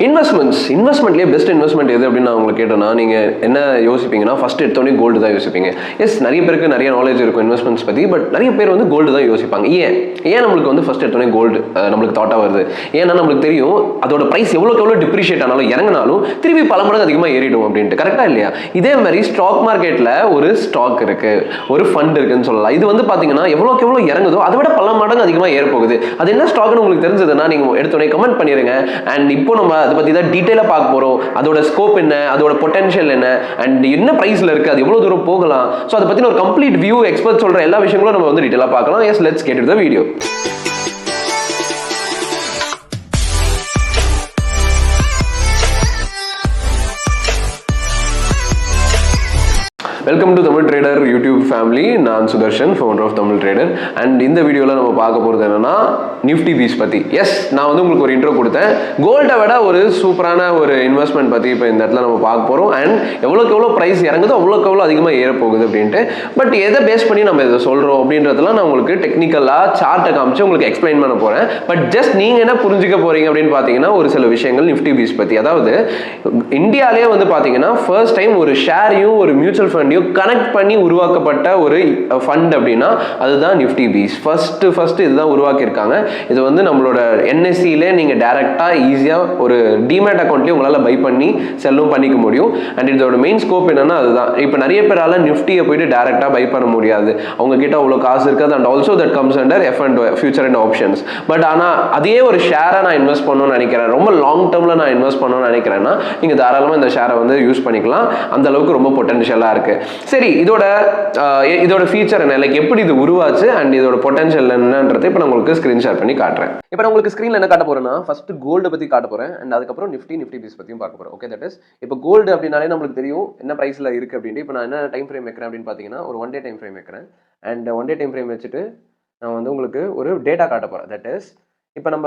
இன்வெஸ்ட்மெண்ட்லேயே best investment எது அப்படின்னு நான் உங்களுக்கு கேட்டேன்னா நீங்கள் என்ன யோசிப்பீங்கன்னா ஃபர்ஸ்ட் எடுத்தோடனே கோல்டு தான் யோசிப்பீங்க. எஸ், நிறைய பேருக்கு நிறைய நாலேஜ் இருக்கும் இன்வெஸ்ட்மெண்ட்ஸ் பற்றி, பட் நிறைய பேர் வந்து கோல்டு தான் யோசிப்பாங்க. ஏன் நம்மளுக்கு வந்து ஃபர்ஸ்ட் எடுத்தோடனே கோல்டு நம்மளுக்கு தாட்டாக வருது? ஏன்னா நம்மளுக்கு தெரியும் அதோட ப்ரைஸ் எவ்வளோ டிப்ரிஷியேட் ஆனாலும் இறங்கினாலும் திருப்பி பல மடங்கு அதிகமாக ஏறிடும் அப்படின்ட்டு. கரெக்டாக இல்லையா? இதே மாதிரி ஸ்டாக் மார்க்கெட்டில் ஒரு ஸ்டாக் இருக்கு, ஒரு ஃபண்ட் இருக்குன்னு சொல்லலாம். இது வந்து பார்த்தீங்கன்னா எவ்வளோக்கு எவ்வளோ இறங்குதோ அதை விட பல மடங்கு அதிகமாக ஏற போகுது. அது என்ன ஸ்டாக்னு உங்களுக்கு தெரிஞ்சதுன்னா நீங்கள் எடுத்தோடனே கமெண்ட் பண்ணிடுங்க. அண்ட் இப்போ நம்ம அதை பற்றி தான் டீட்டெயிலாக பார்க்க போகிறோம். அதோட ஸ்கோப் என்ன, அதோட பொட்டன்ஷியல் என்ன, அண்ட் என்ன ப்ரைஸில் இருக்குது, அது எவ்வளோ தூரம் போகலாம். ஸோ அதை பற்றின ஒரு கம்ப்ளீட் வியூ, எக்ஸ்பர்ட் சொல்கிற எல்லா விஷயங்களும் நம்ம வந்து டீட்டெயிலாக பார்க்கலாம். Yes, let's get into the video. Welcome to Tamil trader YouTube family. நான் Sudarshan, founder of Tamil trader. And இந்த வீடியோவில் நம்ம பார்க்க போகிறது என்னன்னா நிஃப்டி பீஸ் பற்றி. எஸ், நான் வந்து உங்களுக்கு ஒரு இன்ட்ரோ கொடுத்தேன். கோல்டை விட ஒரு சூப்பரான ஒரு இன்வெஸ்ட்மெண்ட் பற்றி இப்போ இந்த இடத்துல நம்ம பார்க்க போகிறோம். அண்ட் எவ்வளோக்கு எவ்வளோ ப்ரைஸ் இறங்குதோ அவ்வளோக்கு எவ்வளோ அதிகமாக ஏறப்போகுது அப்படின்ட்டு. பட் எதை பேஸ் பண்ணி நம்ம இதை சொல்கிறோம் அப்படின்றதுலாம் நான் உங்களுக்கு டெக்னிக்கலாக சார்ட்டை காமிச்சு உங்களுக்கு எக்ஸ்பிளைன் பண்ண போகிறேன். பட் ஜஸ்ட் நீங்கள் என்ன புரிஞ்சுக்க போகிறீங்க அப்படின்னு பார்த்தீங்கன்னா ஒரு சில விஷயங்கள் நிஃப்டி பீஸ் பற்றி. அதாவது இந்தியாவிலே வந்து பார்த்தீங்கன்னா ஃபர்ஸ்ட் டைம் ஒரு ஷேரையும் ஒரு மியூச்சுவல் ஃபண்ட் கனெக்ட் பண்ணி உருவாக்கப்பட்ட ஒரு ஃபண்ட் அப்படின்னா அதுதான் நிஃப்டி பீஸ். ஃபர்ஸ்ட் இதுதான் உருவாக்கியிருக்காங்க. இது வந்து நம்மளோட என்எஸ்சியிலே நீங்கள் டைரக்டாக ஈஸியாக ஒரு டிமேட் அக்கௌண்ட்லேயே உங்களால் பை பண்ணி செல்லும் பண்ணிக்க முடியும். அண்ட் இதோட மெயின் ஸ்கோப் என்னன்னா அதுதான். இப்போ நிறைய பேரால் நிஃப்டியை போயிட்டு டைரக்டாக பை பண்ண முடியாது, அவங்க கிட்ட அவ்வளோ காசு இருக்காது. And also that comes under future and options. But ஆனால் அதே ஒரு ஷேரை நான் இன்வெஸ்ட் பண்ணணும்னு நினைக்கிறேன், ரொம்ப லாங் டேர்மில் நான் இன்வெஸ்ட் பண்ணணும்னு நினைக்கிறேன்னா நீங்கள் தாராளமாக இந்த ஷேரை வந்து யூஸ் பண்ணிக்கலாம். அந்த அளவுக்கு ரொம்ப பொட்டன்ஷியலாக இருக்கு. சரி, இதோட ஃபீச்சர் என்ன, லைக் எப்படி இது உருவாச்சு அண்ட் இதோட பொட்டன்ஷியல் என்னன்றது இப்போ நான் உங்களுக்கு ஸ்கிரீன் ஷேர் பண்ணி காட்டுறேன். இப்போ நான் உங்களுக்கு ஸ்கிரீன்ல என்ன காட்ட போறேன்னா ஃபர்ஸ்ட் கோல்டு பத்தி காட்ட போறேன். அண்ட் அதுக்கப்புறம் நிஃப்டி பீஸ் பத்தியும் பார்க்க போறேன். ஓகே, தட் இஸ் இப்போ கோல்டு அப்படின்னாலே நம்மளுக்கு தெரியும் என்ன பிரைஸ்ல இருக்கு அப்படின்ட்டு. இப்போ நான் என்ன டைம் ஃப்ரேம் வைக்கிறேன் அப்படின்னு பார்த்தீங்கன்னா ஒரு 1 day டைம் ஃப்ரேம் வைக்கிறேன். அண்ட் 1 day டைம் ஃப்ரேம் வச்சுட்டு நான் வந்து உங்களுக்கு ஒரு டேட்டா காட்ட போறேன். தட் இஸ் இப்போ நான்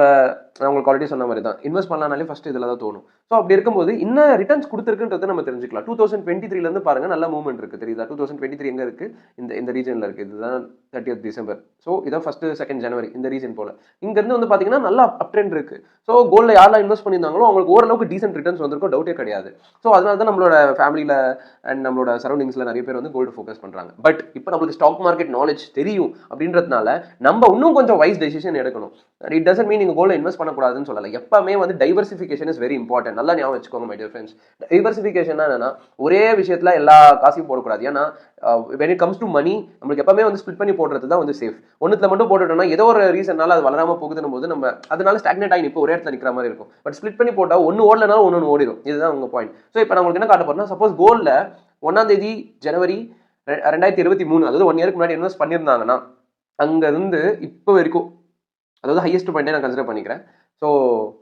உங்களுக்கு ஆல்ரெடி சொன்ன மாதிரி தான் இன்வெஸ்ட் பண்ணலாம்னாலே ஃபர்ஸ்ட் இதில் தான் தோணும். ஸோ அப்படி இருக்கும்போது என்ன ரிட்டர்ன்ஸ் கொடுத்துருக்குன்றது நம்ம தெரிஞ்சுக்கலாம். 2023 பாருங்க நல்ல மூவ்மெண்ட் இருக்கு, தெரியுதா? 2023 எங்க இருக்கு? இந்த ரீஜன்ல இருக்கு. இதுதான் 30th December. ஸோ இதான் ஃபர்ஸ்ட் 2nd January இந்த ரீஜன் போல. இங்க இருந்து வந்து பாத்தீங்கன்னா நல்ல அப் ட்ரெண்ட் இருக்கு. ஸோ கோல்ட்ல யாரெல்லாம் இன்வெஸ்ட் பண்ணியிருந்தாங்களோ அவங்களுக்கு ஓரளவுக்கு டீசென்ட் ரிட்டர்ன்ஸ் வந்திருக்கும், டவுட்டே கிடையாது. ஸோ அதனால தான் நம்மளோட ஃபேமிலியில அண்ட் நம்மளோட சரௌண்டிங்ஸ்ல நிறைய பேர் வந்து கோல்டு ஃபோக்கஸ் பண்றாங்க. பட் இப்போ நம்மளுக்கு ஸ்டாக் மார்க்கெட் நாலேஜ் தெரியும் அப்படின்றதுனால நம்ம இன்னும் கொஞ்சம் வைஸ் டெசிஷன் எடுக்கணும். இட் டசன்ட் மீன் நீங்க கோல்ட்ல இன்வெஸ்ட் பண்ணக்கூடாதுன்னு சொல்லல. எப்பவுமே வந்து டைவர்சிஃபிகேஷன் இஸ் வெரி இம்பார்ட்டன்ட். நல்லா ஞாபகம் வச்சுக்கோங்க மை டியர் ஃப்ரெண்ட்ஸ். டைவர்சிஃபிகேஷன் என்னன்னா ஒரே விஷயத்துல எல்லா காசையும் போடக்கூடாது. ஏன்னா when it comes to money நம்மளுக்கு எப்பவுமே வந்து ஸ்பிளிட் பண்ணி போடுறது தான் வந்து சேஃப். ஒன்றுத்துல மட்டும் போட்டுட்டோம்னா ஏதோ ஒரு ரீசன்னால அது வளராம போகுதுன்னு போது நம்ம அதனால ஸ்டாக்னேட் ஆகி இப்போ ஒரே இடத்துல நிற்கிற மாதிரி இருக்கும். பட் ஸ்பிளிட் பண்ணி போட்டா ஒன்று ஓடலனாலும் ஒன்று ஓடிடும். இதுதான் உங்க பாயிண்ட். ஸோ இப்போ நான் உங்களுக்கு என்ன காட்ட போறேன்னா சப்போஸ் கோல்ட்ல 1 January 2023 அதாவது 1 yearக்கு முன்னாடி இன்வெஸ்ட் பண்ணியிருந்தாங்கன்னா அங்க இருந்து இப்போ வரைக்கும், அதாவது ஹையஸ்ட் பாயிண்டே நான் கன்சிடர் பண்ணிக்கிறேன். ஸோ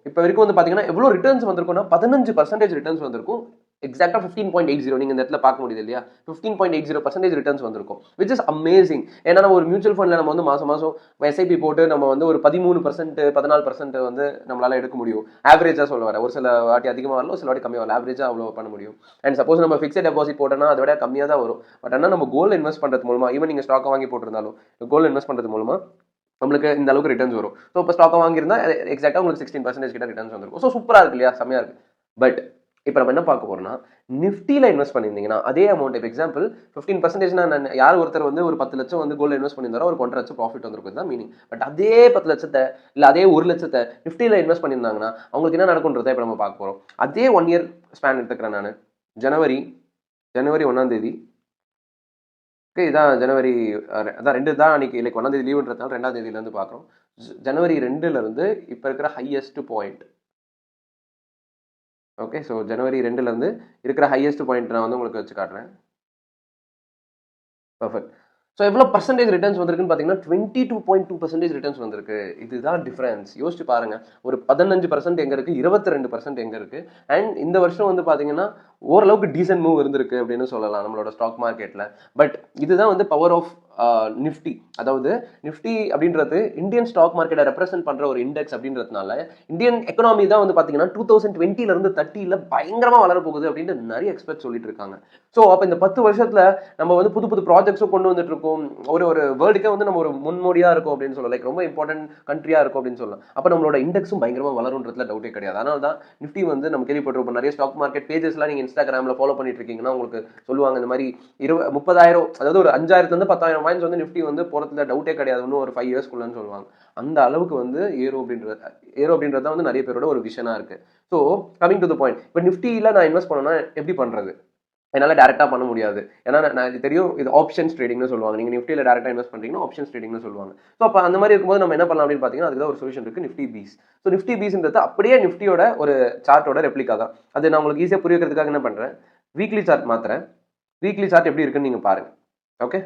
இப்போ வரைக்கும் வந்து பார்த்தீங்கன்னா எவ்வளோ ரிட்டர்ன்ஸ் வந்திருக்கும்னா 15% ரிட்டர்ன்ஸ் வந்திருக்கும். எக்ஸாக்டா 15.80 நீங்க இந்த இடத்துல பார்க்க முடியுது இல்லையா? 15.80% ரிட்டர்ன்ஸ் வந்திருக்கும், விச் இஸ் அமேசிங். ஏன்னா ஒரு மியூச்சுவல் ஃபண்ட்ல நம்ம வந்து மாசம் எஸ்ஐபி போட்டு நம்ம வந்து ஒரு 13% 14% வந்து நம்மளால எடுக்க முடியும். ஆவரேஜா சொல்ல வர, ஒரு சில வாட்டி அதிகமாக வரல, ஒரு சில வாட்டி கம்மியாக வரல, ஆவரேஜா அவ்வளோ பண்ண முடியும். அண்ட் சப்போஸ் நம்ம ஃபிக்ஸட் டெபாசிட் போட்டோம்னா அதை விட கம்மியாக தான் வரும். பட் ஆனால் நம்ம கோல்டு இன்வெஸ்ட் பண்றது மூலமா, ஈவன் நீங்க ஸ்டாக் வாங்கி போட்டிருந்தாலும் கோல்டு இன்வெஸ்ட் பண்றது மூலமா நம்மளுக்கு இந்த அளவுக்கு ரிட்டர்ன்ஸ் வரும். ஸோ இப்போ ஸ்டாக் வாங்கியிருந்தா எக்ஸாக்டா உங்களுக்கு 16% கிட்ட ரிட்டர்ன்ஸ் வந்திருக்கும். ஸோ சூப்பரா இருக்கு இல்லையா? செம்மையா இருக்கு. பட் இப்போ நம்ம என்ன பார்க்க போறோம்னா நிஃப்டியில் இன்வெஸ்ட் பண்ணியிருந்தீங்கன்னா அதே அமௌண்ட், இப்போ எக்ஸாம்பிள் 15% யார் ஒருத்தர் வந்து ஒரு 10 லட்சம் வந்து கோல்டு இன்வெஸ்ட் பண்ணியிருந்தாரோ ஒரு 1.5 லட்சம் ப்ராஃபிட் வந்திருக்கும் தான் மீனிங். பட் அதே 10 லட்சத்தை இல்லை அதே 1 லட்சத்தை நிஃப்டியில் இன்வெஸ்ட் பண்ணியிருந்தாங்கன்னா அவங்களுக்கு என்ன நடக்கும்ன்றதை இப்போ நம்ம பார்க்க போறோம். அதே 1 year ஸ்பேன் எடுத்துக்கிறேன் நான். ஜனவரி 1 ஓகே, இதான் ஜனவரி, அதான் 2 தான் அன்னைக்கு லைக் 1 லீவுன்றதுனால 2 பார்க்குறோம். ஜனவரி 2 இப்போ இருக்கிற ஹையஸ்ட் பாயிண்ட். ஓகே, ஸோ ஜனவரி 2 இருக்கிற ஹையஸ்ட் பாயிண்ட் நான் வந்து உங்களுக்கு வச்சு காட்டுறேன். பர்ஃபெக்ட். ஸோ எவ்வளோ பர்சன்டேஜ் ரிட்டர்ன்ஸ் வந்திருக்குன்னு பார்த்தீங்கன்னா 22.2% ரிட்டர்ன்ஸ் வந்திருக்கு. இதுதான் டிஃபரன்ஸ். யோசிச்சு பாருங்க, ஒரு 15% எங்கே இருக்குது, 22% எங்கே இருக்குது. அண்ட் இந்த வருஷம் வந்து பார்த்தீங்கன்னா ஓரளவுக்கு டீசென்ட் மூவ் இருந்திருக்கு அப்படின்னு சொல்லலாம் நம்மளோட ஸ்டாக் மார்க்கெட்டில். பட் இதுதான் வந்து பவர் ஆஃப் நிஃப்டி. அதாவது நிஃப்டி அப்படின்றது இந்தியன் ஸ்டாக் மார்க்கெட்டை ரெப்ரசென்ட் பண்ற ஒரு இண்டெக்ஸ் அப்படின்றதுனால இந்தியன் எக்கனாமி தான் வந்து பார்த்தீங்கன்னா 2020 30 பயங்கரமா வளர போகுது அப்படின்னு நிறைய எக்ஸ்பர்ட் சொல்லிட்டு இருக்காங்க. ஸோ அப்போ இந்த 10 வருஷத்துல நம்ம வந்து புது புது ப்ராஜெக்ட்ஸும் கொண்டு வந்துட்டு இருக்கோம். ஒரு வேர்ல்டுக்கே வந்து நம்ம ஒரு முன்மோடியா இருக்கும் அப்படின்னு சொல்லலாம். லைக் ரொம்ப இம்பார்ட்டன்ட் கண்ட்ரியா இருக்கும் அப்படின்னு சொல்லலாம். அப்போ நம்மளோட இண்டெக்ஸும் பயங்கரமா வளருன்றதுல டவுட்டே கிடையாது. அதனால தான் நிஃப்டி வந்து நம்ம கேள்விப்பட்டிருப்போம். நிறைய ஸ்டாக் மார்க்கெட் பேஜஸ்லாம் நீங்க இன்ஸ்டாகிராம்ல ஃபாலோ பண்ணிட்டு இருக்கீங்கன்னா உங்களுக்கு சொல்லுவாங்க இந்த மாதிரி 30,000 அதாவது ஒரு 5,000 10,000 பாயிண்ட்ஸ் வந்து நிஃப்டி வந்து போறதுல டவுட்டே கிடையாது இன்னும் ஒரு 5 இயர்ஸ்க்குள்ளன்னு சொல்லுவாங்க. அந்த அளவுக்கு வந்து ஏறும் அப்படின்றது வந்து நிறைய பேரோட ஒரு விஷனா இருக்கு. So coming to the point, இப்போ நிஃப்டியில நான் இன்வெஸ்ட் பண்ணணும்னா எப்படி பண்றது? என்னால் டேரெக்டாக பண்ண முடியாது. ஏன்னா நான் இது தெரியும், இது ஆப்ஷன்ஸ் ட்ரேடிங்னு சொல்லுவாங்க. நீங்கள் நிஃப்டியில் டேரெக்டாக இன்வெஸ்ட் பண்ணுறீங்கன்னா ஆப்ஷன்ஸ் ட்ரேடிங்னு சொல்லுவாங்க. ஸோ அப்போ அந்த மாதிரி இருக்கும்போது நம்ம என்ன பண்ணலாம் அப்படின்னு பார்த்தீங்கன்னா அதுக்கு தான் ஒரு சொல்யூஷன் இருக்குது, நிஃப்டி பீஸ். ஸோ நிஃப்டி பீஸ்ன்றது அப்படியே நிஃப்டியோட ஒரு சார்ட்டோட ரெப்ளிகா தான். அது நான் உங்களுக்கு ஈஸியாக புரிய வைக்கிறதுக்காக என்ன பண்ணுறேன், வீக்லி சார்ட் மாத்துறேன். வீக்லி சார்ட் எப்படி இருக்குன்னு நீங்கள் பாருங்கள். ஓகே,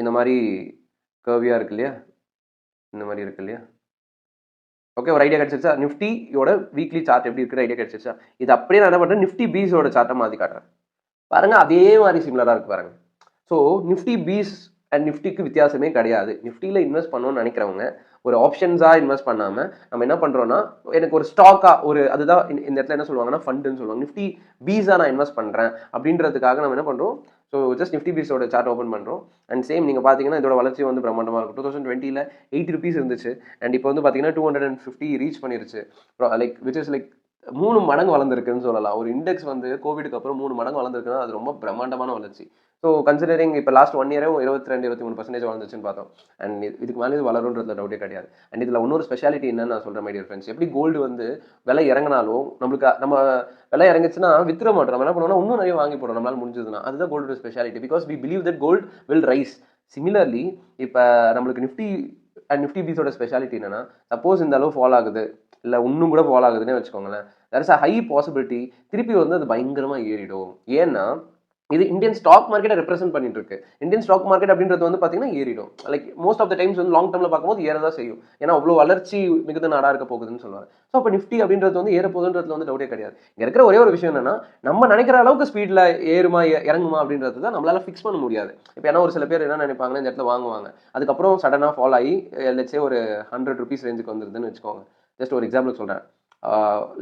இந்த மாதிரி கர்வியாக இருக்கு இல்லையா, இந்த மாதிரி இருக்கு இல்லையா. ஓகே, ஒரு ஐடியா கிடைச்சிருச்சா? நிஃப்டியோட வீக்லி சார்ட் எப்படி இருக்கிற ஐடியா கிடைச்சிருச்சா? இது அப்படியே நான் என்ன பண்ணுறேன், நிஃப்டி பீஸோட சார்ட்டை மாற்றி காட்டுறேன் பாருங்க. அதே மாதிரி சிமிலரா இருக்கு பாருங்க. ஸோ நிஃப்டி பீஸ் அண்ட் நிஃப்டிக்கு வித்தியாசமே கிடையாது. நிஃப்டியில் இன்வெஸ்ட் பண்ணணும்னு நினைக்கிறவங்க ஒரு ஆப்ஷன்ஸாக இன்வெஸ்ட் பண்ணாமல் நம்ம என்ன பண்ணுறோம்னா எனக்கு ஒரு ஸ்டாக்காக ஒரு அதுதான் இந்த இடத்துல என்ன சொல்லுவாங்கன்னா ஃபண்டுன்னு சொல்லுவாங்க. நிஃப்டி பீஸாக நான் இன்வெஸ்ட் பண்ணுறேன் அப்படின்றதுக்காக நம்ம என்ன பண்ணுறோம், ஸோ ஜஸ்ட் நிஃப்டி பீஸோட சார்ட் ஓப்பன் பண்ணுறோம். அண்ட் சேம் நீங்கள் பார்த்தீங்கன்னா இதோட வளர்ச்சி வந்து பிரம்மாண்டமாக இருக்கும். 2020 80 இருந்துச்சு அண்ட் இப்போ வந்து பார்த்தீங்கன்னா 250 ரீச் பண்ணிருச்சு. லைக் விச் இஸ் லைக் 3 மடங்கு வளர்ந்துருக்குன்னு சொல்லலாம். ஒரு இண்டெக்ஸ் வந்து கோவிடுக்கு அப்புறம் 3 மடங்கு வளர்ந்துருக்குன்னா அது ரொம்ப பிரம்மாண்டமான வளர்ச்சி. ஸோ கன்சிடரிங் இப்போ லாஸ்ட் 1 இயரே 22-23% வளர்ந்துச்சுன்னு பார்த்தோம். அண்ட் இதுக்கு மேலே இது வளருன்றதுல டவுட்டே கிடையாது. அண்ட் இதில் இன்னொரு ஸ்பெஷாலிட்டி என்னன்னு நான் சொல்கிறேன் மை டியர் ஃப்ரெண்ட்ஸ். எப்படி கோல்டு வந்து விலை இறங்கினாலும் நம்மளுக்கு நம்ம விலை இறங்கிச்சுன்னா வித்துற மாட்டோம். நம்ம என்ன பண்ணுவோம்னா இன்னும் நிறைய வாங்கி போடுறோம் நம்மளால முடிஞ்சதுன்னா. அதுதான் gold speciality. Because we believe that gold will rise. Similarly இப்போ நம்மளுக்கு நிஃப்டி அண்ட் நிஃப்டி பீஸோட ஸ்பெஷாலிட்டி என்னன்னா, சப்போஸ் இந்த அளவு ஃபால் ஆகுது இல்லை இன்னும் கூட ஃபால் ஆகுதுன்னே வச்சுக்கோங்களேன், there is a high possibility திருப்பி வந்து அது பயங்கரமாக ஏறிடும். ஏன்னா இது இந்தியன் ஸ்டாக் மார்க்கெட்டை ரெப்ரசென்ட் பண்ணிட்டு இருக்கு. இந்தியன் ஸ்டாக் மார்க்கெட் அப்படின்றது வந்து பார்த்தீங்கன்னா ஏறிடும். Like most of the times வந்து லாங் டர்மில் பார்க்கும்போது ஏறதான் செய்யும். ஏன்னா அவ்வளோ வளர்ச்சி மிகுந்த நாடாக இருக்க போகுதுன்னு சொல்லுவாங்க. ஸோ அப்போ நிஃப்டி அப்படின்றது வந்து ஏற போகுதுன்றதுல வந்து டவுட்டே கிடையாது. இங்கே இருக்கிற ஒரே ஒரு விஷயம் என்னன்னா, நம்ம நினைக்கிற அளவுக்கு ஸ்பீடில் ஏறுமா இறங்குமா அப்படின்றது தான் நம்மளால ஃபிக்ஸ் பண்ண முடியாது. இப்போ ஏன்னா ஒரு சில பேர் என்ன நினைப்பாங்கன்னா இந்த இடத்துல வாங்குவாங்க, அதுக்கப்புறம் சடனாக ஃபால் ஆகி லெட்ஸே ஒரு 100 rupees ரேஞ்சுக்கு வந்துருதுன்னு வச்சுக்கோங்க. ஜஸ்ட் ஒரு எக்ஸாம்பிள் சொல்கிறேன்.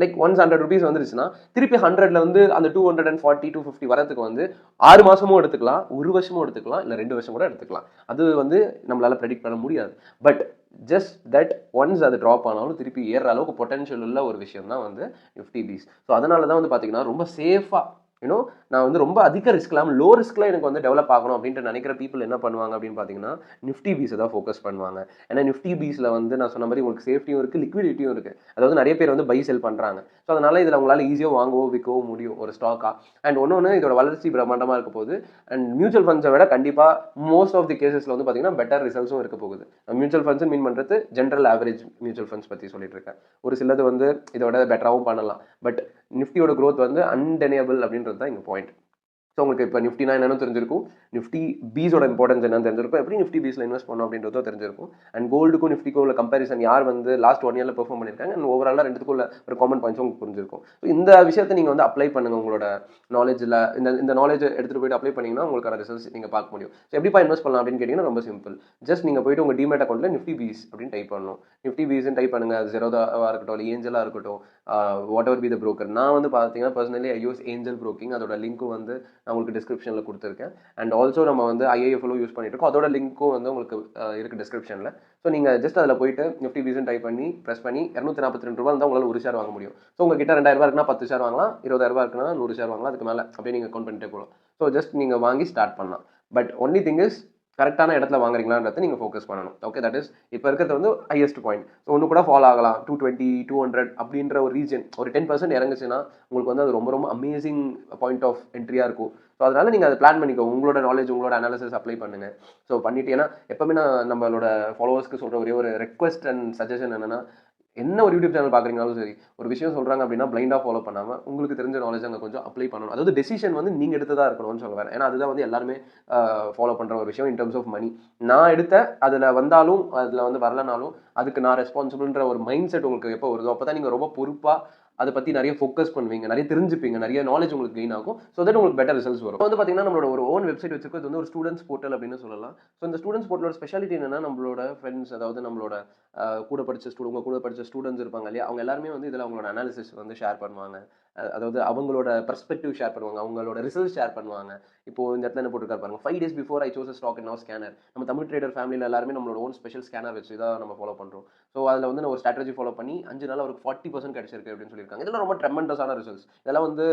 லைக் ஒன்ஸ் 100 rupees வந்துருச்சுன்னா திருப்பி 100ல வந்து அந்த 240 250 வரதுக்கு வந்து 6 மாசமும் எடுத்துக்கலாம், 1 வருஷமும் எடுத்துக்கலாம், இல்லை 2 வருஷம் கூட எடுத்துக்கலாம். அது வந்து நம்மளால ப்ரெடிக்ட் பண்ண முடியாது. பட் ஜஸ்ட் தட் ஒன்ஸ் அது ட்ராப் ஆனாலும் திருப்பி ஏற அளவுக்கு பொட்டன்ஷியல் உள்ள ஒரு விஷயம் தான் வந்து நிஃப்டி பீஸ். ஸோ அதனால தான் வந்து பார்த்தீங்கன்னா ரொம்ப சேஃபாக நான் வந்து ரொம்ப அதிக ரிஸ்க் இல்லாமல் லோ ரிஸ்க்ல எனக்கு வந்து டெவலப் ஆகணும் அப்படின்ட்டு நினைக்கிற பீப்புள் என்ன பண்ணுவாங்க அப்படின்னு பார்த்தீங்கன்னா நிஃப்டி பீஸை தான் ஃபோக்கஸ் பண்ணுவாங்க. ஏன்னா நிஃப்டி பீஸில் வந்து நான் சொன்ன மாதிரி உங்களுக்கு சேஃப்டியும் இருக்குது, லிக்விடிட்டியும் இருக்குது. அதாவது நிறைய பேர் வந்து பை செல் பண்ணுறாங்க. ஸோ அதனால இதில் உங்களால் ஈஸியாக வாங்கவோ விற்கவோ முடியும் ஒரு ஸ்டாக்காக. அண்ட் ஒன்று இதோட வளர்ச்சி பிரம்மாண்டமாக இருக்க போகுது. அண்ட் மியூச்சுவல் ஃபண்ட்ஸை விட கண்டிப்பாக மோஸ்ட் ஆஃப் தி கேசஸில் வந்து பார்த்தீங்கன்னா பெட்டர் ரிசல்ட்ஸும் இருக்க போகுது. மியூச்சுவல் ஃபண்ட்ஸ் மீன் பண்ணுறது ஜென்ரல் ஆவரேஜ் மியூச்சுவல் ஃபண்ட்ஸ் பற்றி சொல்லிட்டு இருக்கேன். ஒரு சிலது வந்து இதோட பெட்டராகவும் பண்ணலாம். பட் நிஃப்டியோட க்ரோத் வந்து அன்டெனியபிள் அப்படின்றது தான் இங்கே பாயிண்ட். ஸோ உங்களுக்கு இப்போ நிஃப்டினா என்னன்னு தெரிஞ்சிருக்கும், நிஃப்டி பீஸோட இம்பார்ட்டன்ஸ் என்னன்னு தெரிஞ்சிருக்கும், எப்படி நிஃப்டி பீஸில் இன்வெஸ்ட் பண்ணணும் அப்படின்றதும் தெரிஞ்சிருக்கும். அண்ட் கோல்டுக்கும் நிஃப்டிக்கும் உள்ள கம்பேரிசன் யார் வந்து லாஸ்ட் 1 இயரில் பெர்ஃபார்ம் பண்ணியிருக்காங்க அண்ட் ஓவராலாக ரெண்டுத்துக்கும் உள்ள ஒரு காமன் பாயிண்ட்ஸும் உங்களுக்கு புரிஞ்சிருக்கும். ஸோ இந்த விஷயத்தை நீங்கள் வந்து அப்ளை பண்ணுங்க உங்களோட நாலேஜில். இந்த நாலேஜ் எடுத்துகிட்டு போயிட்டு அப்ளை பண்ணிங்கன்னா உங்களுக்கான ரிசல்ட்ஸ் நீங்கள் பார்க்க முடியும். ஸோ எப்படிப்பா இன்வெஸ்ட் பண்ணலாம் அப்படின்னு கேட்டிங்கன்னா ரொம்ப சிம்பிள். ஜஸ்ட் நீங்கள் போயிட்டு உங்கள் டிமேட் அக்கௌண்ட்டில் நிஃப்டி பீஸ் அப்படின்னு டைப் பண்ணணும். நிஃப்டி பீஸ்ன்னு டைப் பண்ணுங்க. அது ஜெரோதாவாக இருக்கட்டும், இல்லை ஏஞ்சலாக இருக்கட்டும், what ever be the broker. நான் வந்து பார்த்தீங்கன்னா personally I use angel broking. அதோட லிங்க்கும் வந்து நான் உங்களுக்கு டிஸ்கிரிப்ஷனில் கொடுத்துருக்கேன். அண்ட் ஆல்சோ நம்ம வந்து ஐஏஎஃப்ஓ யூஸ் பண்ணிட்டு இருக்கோம். அதோட லிங்க்கும் வந்து உங்களுக்கு இருக்குது டிஸ்கிரிப்ஷனில். ஸோ நீங்கள் ஜஸ்ட் அதில் போயிட்டு நிஃப்டி பீஸ்ன்னு டைப் பண்ணி ப்ரெஸ் பண்ணி 242 ரூபா இருந்தால் உங்களால் 1 ஷேர் வாங்க முடியும். ஸோ உங்ககிட்ட 2000 இருக்குன்னா 10 ஷேர் வாங்கலாம், 20,000 இருக்குன்னா 100 ஷேர் வாங்கலாம். அதுக்கு மேலே அப்படியே நீங்கள் அக்கௌண்ட் பண்ணிட்டே போகலாம். ஸோ ஜஸ்ட் நீங்கள் வாங்கி ஸ்டார்ட் பண்ணலாம். பட் ஒன்லி திங் இஸ் கரெக்டான இடத்துல வாங்குறீங்களான்றது நீங்கள் ஃபோக்கஸ் பண்ணணும். ஓகே, தட் இஸ் இப்போ இருக்கிறது வந்து ஹையஸ்ட் பாயிண்ட். ஸோ ஒன்று கூட ஃபாலோ ஆகலாம், 220 200 அப்படின்ற ஒரு ரீஜன் ஒரு 10% இறங்குச்சுன்னா உங்களுக்கு வந்து அது ரொம்ப ரொம்ப அமேசிங் பாயிண்ட் ஆஃப் என்ட்ரியாக இருக்கும். ஸோ அதனால நீங்கள் அதை பிளான் பண்ணிக்கோ. உங்களோட நாலேஜ் உங்களோட அனாலிசிஸ் அப்ளை பண்ணுங்க. ஸோ பண்ணிட்டு, ஏன்னா எப்பவுமே நான் நம்மளோட ஃபாலோவர்ஸ்க்கு சொல்கிற ஒரே ஒரு ரெக்வஸ்ட் அண்ட் சஜஷன் என்னன்னா, என்ன ஒரு யூடியூப் சேனல் பார்க்குறீங்கனாலும் சரி, ஒரு விஷயம் சொல்கிறாங்க அப்படின்னா பிளைண்டாக ஃபாலோ பண்ணாமல் உங்களுக்கு தெரிஞ்ச நாலேஜ் அங்கே கொஞ்சம் அப்ளை பண்ணணும். அதாவது டெசிஷன் வந்து நீங்கள் எடுத்ததாக இருக்கணும்னு சொல்ல வரேன். ஏன்னா அதுதான் வந்து எல்லாருமே ஃபாலோ பண்ணுற ஒரு விஷயம் இன் டர்ம்ஸ் ஆஃப் மணி. நான் எடுத்த அதில் வந்தாலும் அதில் வந்து வரலனாலும் அதுக்கு நான் ரெஸ்பான்சிபிள்ன்ற ஒரு மைண்ட் செட் உங்களுக்கு எப்போ வருதோ அப்போ தான் நீங்கள் ரொம்ப பொறுப்பாக அதை பற்றி நிறைய ஃபோக்கஸ் பண்ணுவீங்க, நிறைய தெரிஞ்சுப்பீங்க, நிறைய நாலேஜ் உங்களுக்கு கெயின் ஆகும். ஸோ தட் உங்களுக்கு பெட்டர் ரிசல்ட்ஸ் வரும். வந்து பார்த்தீங்கன்னா நம்மளோட ஒரு ஓன் வெப்சைட் வச்சிருக்கிறது வந்து ஒரு ஸ்டூடெண்ட்ஸ் போர்ட்டல் அப்படின்னு சொல்லலாம். ஸோ இந்த ஸ்டூடெண்ட்ஸ் போர்ட்டலோட ஸ்பெஷாலிட்டி என்னன்னா, நம்மளோட ஃப்ரெண்ட்ஸ், அதாவது நம்மளோட கூட படிச்ச உங்க கூட படிச்ச ஸ்டூடெண்ட்ஸ் இருப்பாங்க இல்லையா, அவங்க எல்லாருமே வந்து இதில் அவங்களோட அனாலிசிஸ் வந்து ஷேர் பண்ணுவாங்க. அதாவது அவங்களோட பெர்ஸ்பெக்டிவ் ஷேர் பண்ணுவாங்க, அவங்களோட ரிசல்ட் ஷேர் பண்ணுவாங்க. இப்போ இந்த இடத்துல என்ன போட்டுருக்காரு பாருங்க, 5 days before I chose a stock in our scanner. நம்ம தமிழ் ட்ரேடர் ஃபேமிலியில் எல்லாருமே நம்மளோட ஓன் ஸ்பெஷல் ஸ்கேனர் வச்சு தான் நம்ம ஃபாலோ பண்ணுறோம். ஸோ அதில் வந்து நான் ஒரு ஸ்ட்ராட்டஜி ஃபாலோ பண்ணி 5 நாள் அவருக்கு 40% கிடைச்சிருக்கு அப்படின்னு சொல்லியிருக்காங்க. இதெல்லாம் ரொம்ப ட்ரெமெண்டஸான ரிசல்ட்ஸ். இதெல்லாம் வந்து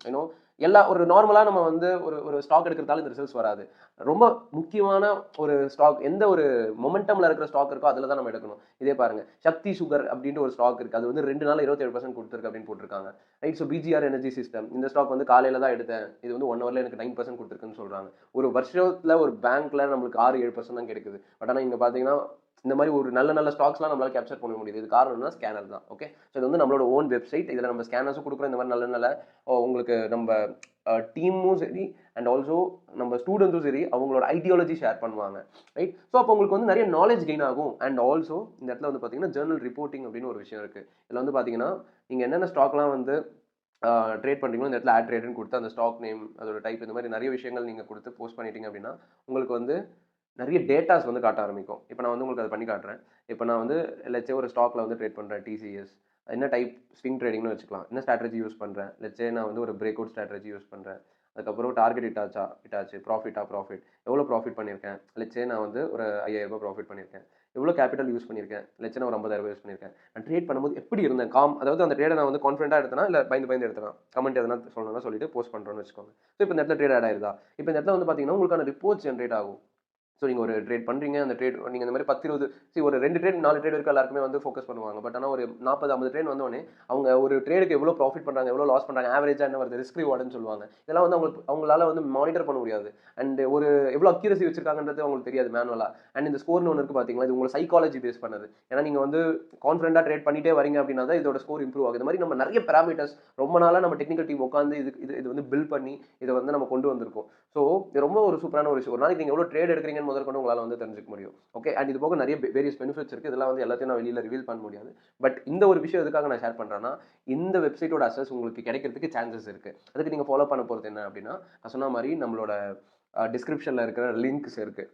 யூனோ எல்லா ஒரு நார்மலாக நம்ம வந்து ஒரு ஸ்டாக் எடுக்கிறதால இந்த ரிசல்ட்ஸ் வராது. ரொம்ப முக்கியமான ஒரு ஸ்டாக், எந்த ஒரு மொமெண்டமில் இருக்கிற ஸ்டாக் இருக்கோ அதில் தான் நம்ம எடுக்கணும். இதே பாருங்க, சக்தி சுகர் அப்படின்ட்டு ஒரு ஸ்டாக் இருக்குது, அது வந்து 2 நாள் 27% கொடுத்துருக்கு அப்படின்னு போட்டிருக்காங்க. Right. So PGR energy system, இந்த ஸ்டாக் வந்து காலையில் தான் எடுத்தேன், இது வந்து 1 ஹவரில் எனக்கு 9% கொடுத்துருக்குன்னு சொல்கிறாங்க. ஒரு வருஷத்தில் ஒரு பேங்க்கில் நம்மளுக்கு 6-7% தான் கிடைக்குது. பட் ஆனால் இங்கே பார்த்தீங்கன்னா இந்த மாதிரி ஒரு நல்ல நல்ல ஸ்டாக்ஸ்லாம் நம்மளால கேப்சர் பண்ண முடியுது. இது காரணம்னா ஸ்கேனர் தான். ஓகே. ஸோ இது வந்து நம்மளோட ஓன் வெப்சைட். இதில் நம்ம ஸ்கேனர்ஸும் கொடுக்குறோம். இந்த மாதிரி நல்ல நல்ல உங்களுக்கு நம்ம டீமும் சரி அண்ட் ஆல்சோ நம்ம ஸ்டூடெண்ட்ஸும் சரி அவங்களோட ஐடியாலஜி ஷேர் பண்ணுவாங்க. ரைட். ஸோ அப்போ உங்களுக்கு வந்து நிறைய நாலேஜ் கெயின் ஆகும். அண்ட் ஆல்சோ இந்த இடத்துல வந்து பார்த்தீங்கன்னா ஜேர்னல் ரிப்போர்ட்டிங் அப்படின்னு ஒரு விஷயம் இருக்குது. இதில் வந்து பார்த்தீங்கன்னா நீங்கள் என்னென்ன ஸ்டாக்லாம் வந்து ட்ரேட் பண்ணுறீங்களோ இந்த இடத்துல ஆட் ட்ரேடுன்னு கொடுத்து அந்த ஸ்டாக் நேம், அதோட டைப், இந்த மாதிரி நிறைய விஷயங்கள் நீங்கள் கொடுத்து போஸ்ட் பண்ணிட்டீங்க அப்படின்னா உங்களுக்கு வந்து நிறைய டேட்டாஸ் வந்து காட்ட ஆரம்பிக்கும். இப்போ நான் வந்து உங்களுக்கு அதை பண்ணி காட்டுறேன். இப்போ நான் வந்து லெட்ஸே ஒரு ஸ்டாக்ல வந்து ட்ரேட் பண்ணுறேன், டிசிஎஸ். என்ன டைப் ஸ்விங் ட்ரேடிங்னு வச்சுக்கலாம். என்ன ஸ்ட்ராட்டஜி யூஸ் பண்ணுறேன், லெட்ஸே நான் வந்து ஒரு பிரேக் அவுட் ஸ்ட்ராட்டஜி யூஸ் பண்ணுறேன். அதுக்கப்புறம் டார்கெட் இட்டாச்சு, ப்ராஃபிட் எவ்வளோ ப்ராஃபிட் பண்ணியிருக்கேன், லெட்ஸே நான் வந்து ஒரு 5000 ரூபாய் ப்ராஃபிட் பண்ணியிருக்கேன், எவ்வளோ கேபிட்டல் யூஸ் பண்ணியிருக்கேன், லெட்ஸே நான் ஒரு 50,000 ரூபாய் யூஸ் பண்ணியிருக்கேன். நான் ட்ரேட் பண்ணும்போது எப்படி இருந்தேன், அதாவது அந்த ட்ரேடை நான் வந்து கான்ஃபிடென்ட்டாக எடுத்தேனா இல்லை பயந்து எடுத்தேனா, கமெண்ட் எதனா சொல்லணும்னா சொல்லிட்டு போஸ்ட் பண்ணுறோன்னு வச்சுக்கோங்க. ஸோ இப்போ இந்த இடத்துல ட்ரேட் ஆட் ஆயிருதா, இப்போ இந்த இடத்துல வந்து பார்த்தீங்கன்னா உங்களுக்கான ரிப்போர்ட்ஸ் ஜென்ரேட் ஆகும். ஸோ நீங்கள் ஒரு ட்ரேட் பண்ணுறீங்க, அந்த ட்ரேட் நீங்கள் இந்த மாதிரி 10-20 ஒரு 2 ட்ரேட் 4 ட்ரேட் வரைக்கும் எல்லாருக்குமே வந்து ஃபோக்கஸ் பண்ணுவாங்க. பட் ஆனால் ஒரு 40-50 ட்ரேட் வந்தோடனே அவங்க ஒரு ட்ரேடுக்கு எவ்வளோ ப்ராஃபிட் பண்ணுறாங்க, எவ்வளோ லாஸ் பண்ணுறாங்க, ஆவரேஜாக என்ன வருது, ரிஸ்க் ரிவார்டுன்னு சொல்லுவாங்க. இதெல்லாம் வந்து அவங்களால வந்து மானிட்டர் பண்ண முடியாது. அண்ட் ஒரு எவ்வளோ அக்யூரசி வச்சிருக்காங்கன்றது அவங்களுக்கு தெரியாது மேனுவலாக. அண்ட் இந்த ஸ்கோர்னு ஒன்று இருக்குது பார்த்தீங்களா, இது உங்களை சைக்காலஜி பேஸ் பண்ணது. ஏன்னா நீங்கள் வந்து கான்ஃபிடென்ட்டாக ட்ரேட் பண்ணிட்டே வரீங்க அப்படின்னா தான் இதோட ஸ்கோர் இம்ப்ரூவ் ஆகுது. இந்த மாதிரி நம்ம நிறைய பேராமீட்டர்ஸ் ரொம்ப நாளாக நம்ம டெக்னிக்கல் டீம் உட்காந்து இது வந்து பில்ட் பண்ணி இதை வந்து நம்ம கொண்டு வந்திருக்கோம். ஸோ இது ரொம்ப ஒரு சூப்பரான ஒரு விஷயம். ஒரு நாளைக்கு நீங்கள் எவ்வளோ ட்ரேட் எடுக்கிறீங்கன்னு முதற்கொண்டு உங்களால் வந்து தெரிஞ்சுக்க முடியும். ஓகே. அண்ட் இது போக நிறைய வேரியஸ் பெனிஃபிட்ஸ் இருக்குது. இதெல்லாம் வந்து எல்லாத்தையும் நான் வெளியில் ரிவீல் பண்ண முடியாது. பட் இந்த ஒரு விஷயம் எதுக்காக நான் ஷேர் பண்ணுறேன்னா, இந்த வெப்சைட்டோட அக்சஸ் உங்களுக்கு கிடைக்கிறதுக்கு சான்சஸ் இருக்குது. அதுக்கு நீங்கள் ஃபாலோ பண்ண போகிறது என்ன அப்படின்னா, நான் சொன்ன மாதிரி நம்மளோட டிஸ்கிரிப்ஷனில் இருக்கிற லிங்க்ஸ் இருக்குது.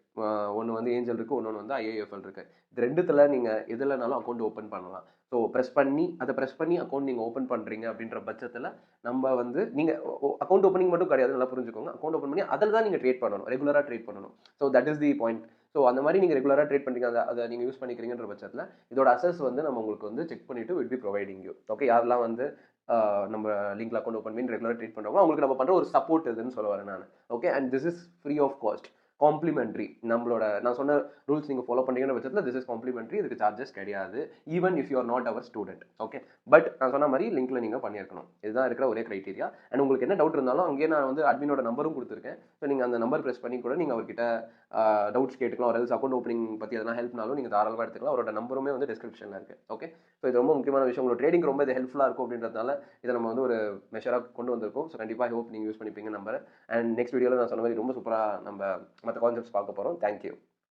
ஒன்று வந்து ஏஞ்சல் இருக்குது, ஒன்று வந்து ஐஏஎஃப்எல் இருக்குது. இது ரெண்டுத்தில் நீங்கள் எதுலனாலும் அக்கௌண்ட் ஓப்பன் பண்ணலாம். ஸோ ப்ரெஸ் பண்ணி அக்கௌண்ட் நீங்கள் ஓப்பன் பண்ணுறீங்க அப்படின்ற பட்சத்தில் நம்ம வந்து நீங்கள் அக்கௌண்ட் ஓப்பனிங் மட்டும் கிடையாது, நல்லா புரிஞ்சுக்கோங்க. அக்கௌண்ட் ஓப்பன் பண்ணி அதில் தான் நீங்கள் ட்ரேட் பண்ணணும், ரெகுலராக ட்ரேட் பண்ணணும். So that is the point. So அந்த மாதிரி நீங்கள் ரெகுலராக ட்ரேட் பண்ணுறீங்க, அதை நீங்கள் யூஸ் பண்ணிக்கிறீங்கன்ற பட்சத்தில் இதோட அசஸ் வந்து நம்ம உங்களுக்கு வந்து செக் பண்ணிவிட்டு will be providing you. Okay. யாரெல்லாம் வந்து நம்ம லிங்க்ல அக்கௌண்ட் ஓப்பன் பண்ணி ரெகுலராக ட்ரேட் பண்ணுறவங்க அவங்களுக்கு நம்ம பண்ணுற ஒரு சப்போர்ட் இதுன்னு சொல்ல வரேன் நான். Okay. And this is free of cost, complimentary. நம்மளோட நான் சொன்ன ரூல்ஸ் நீங்கள் ஃபாலோ பண்ணுறீங்கன்ற பட்சத்தில் திஸ் இஸ் காம்ப்ளிமெண்ட்ரி. இதுக்கு சார்ஜஸ் கிடையாது, even if you are not our student. Okay. But நான் சொன்ன மாதிரி லிங்க்ல நீங்கள் பண்ணியிருக்கணும். இதுதான் இருக்கிற ஒரே கிரைட்டீரியா. அண்ட் உங்களுக்கு என்ன டவுட் இருந்தாலும் அங்கேயே நான் வந்து அட்மினோட நம்பரும் கொடுத்துருக்கேன். ஸோ நீங்கள் அந்த நம்பர் ப்ரெஸ் பண்ணி கூட நீங்கள் அவர்கிட்ட டவுட்ஸ் கேட்டுக்கலாம். ஒரு அக்கௌண்ட் ஓப்பனிங் பற்றி எதனா ஹெல்ப்னாலும் நீங்கள் தாராளமாக எடுத்துக்கலாம். அவரோட நம்பருமே வந்து டிஸ்கிரிப்ஷனில் இருக்குது. ஓகே. ஸோ இது ரொம்ப முக்கியமான விஷயம். உங்களோட ட்ரேடிங் ரொம்ப இது ஹெல்ப்ஃபுல்லாக இருக்கும் அப்படின்றதுனால இதை நம்ம வந்து ஒரு மெஷராக கொண்டு வந்திருக்கோம். ஸோ கண்டிப்பாக ஹோப் நீங்கள் யூஸ் பண்ணிப்பீங்க நம்பர். அண்ட் நெக்ஸ்ட் வீடியோவில் நான் சொன்ன மாதிரி ரொம்ப சூப்பராக நம்ம மற்ற கான்செப்ட்ஸ் பார்க்க போகிறோம். தேங்க்யூ.